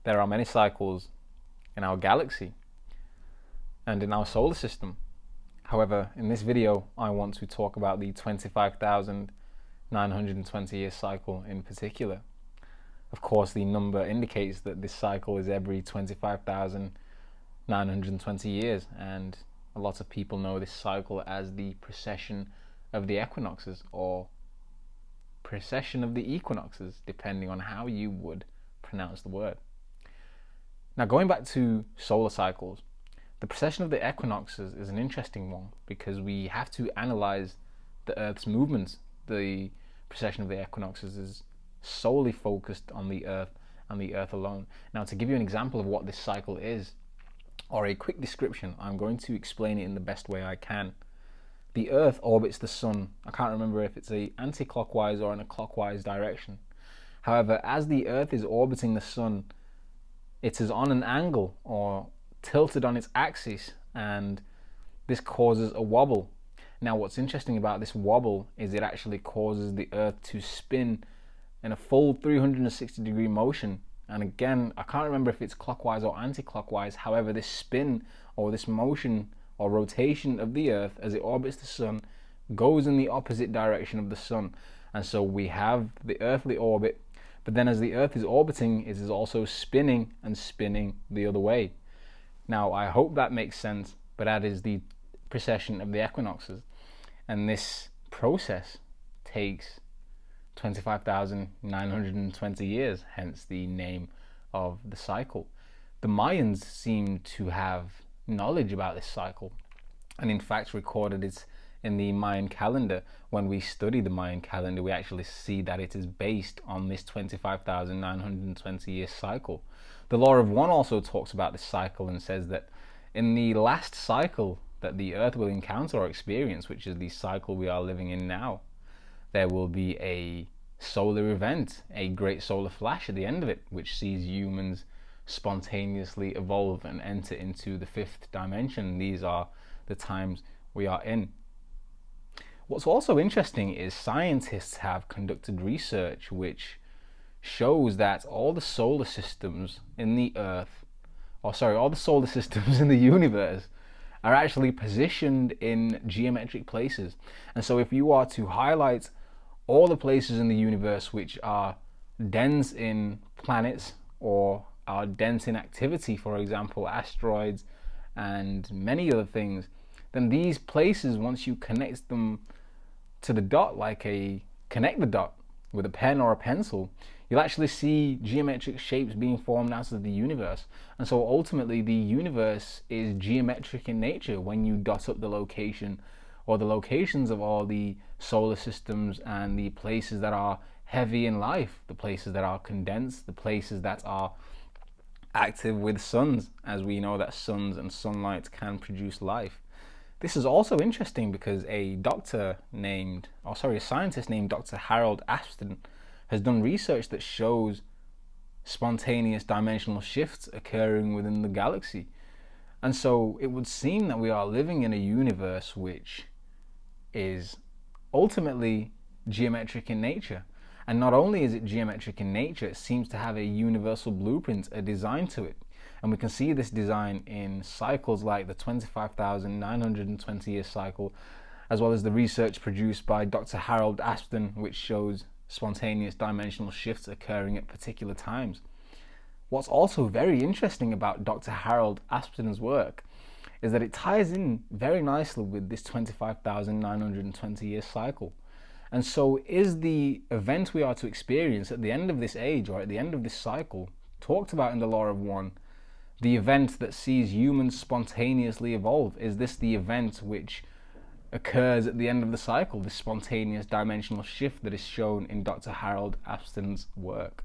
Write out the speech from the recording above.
there are many cycles in our galaxy and in our solar system. However, in this video, I want to talk about the 25,920 year cycle in particular. Of course, the number indicates that this cycle is every 25,920 years, and a lot of people know this cycle as the precession of the equinoxes, or precession of the equinoxes, depending on how you would pronounce the word. Now, going back to solar cycles, the precession of the equinoxes is an interesting one because we have to analyze the Earth's movements. The precession of the equinoxes is solely focused on the Earth and the Earth alone. Now, to give you an example of what this cycle is, or a quick description, I'm going to explain it in the best way I can. The Earth orbits the Sun. I can't remember if it's an anti-clockwise or in a clockwise direction. However, as the Earth is orbiting the Sun, it is on an angle or tilted on its axis, and this causes a wobble. Now, what's interesting about this wobble is it actually causes the Earth to spin in a full 360-degree motion. And again, I can't remember if it's clockwise or anti-clockwise. However, this spin or this motion or rotation of the Earth as it orbits the Sun goes in the opposite direction of the Sun. And so we have the earthly orbit, but then as the Earth is orbiting, it is also spinning and spinning the other way. Now, I hope that makes sense, but that is the precession of the equinoxes. And this process takes 25,920 years, hence the name of the cycle. The Mayans seem to have knowledge about this cycle, and in fact recorded it in the Mayan calendar. When we study the Mayan calendar, we actually see that it is based on this 25,920 year cycle. The Law of One also talks about this cycle and says that in the last cycle that the Earth will encounter or experience, which is the cycle we are living in now, there will be a solar event, a great solar flash at the end of it, which sees humans spontaneously evolve and enter into the fifth dimension. These are the times we are in. What's also interesting is scientists have conducted research which shows that all the solar systems in the Earth, all the solar systems in the universe are actually positioned in geometric places. And so if you are to highlight all the places in the universe which are dense in planets or are dense in activity, for example asteroids and many other things, then these places, once you connect them to the dot, connect the dot with a pen or a pencil, you'll actually see geometric shapes being formed out of the universe. And so ultimately the universe is geometric in nature when you dot up the location or the locations of all the solar systems and the places that are heavy in life, the places that are condensed, the places that are active with suns, as we know that suns and sunlight can produce life. This is also interesting because a scientist named Dr. Harold Aspen has done research that shows spontaneous dimensional shifts occurring within the galaxy. And so it would seem that we are living in a universe which is ultimately geometric in nature. And not only is it geometric in nature, it seems to have a universal blueprint, a design to it. And we can see this design in cycles like the 25,920 year cycle, as well as the research produced by Dr. Harold Aspen, which shows spontaneous dimensional shifts occurring at particular times. What's also very interesting about Dr. Harold Aspen's work is that it ties in very nicely with this 25,920 year cycle. And so is the event we are to experience at the end of this age or at the end of this cycle, talked about in the Law of One, the event that sees humans spontaneously evolve? Is this the event which occurs at the end of the cycle, this spontaneous dimensional shift that is shown in Dr. Harold Aspen's work?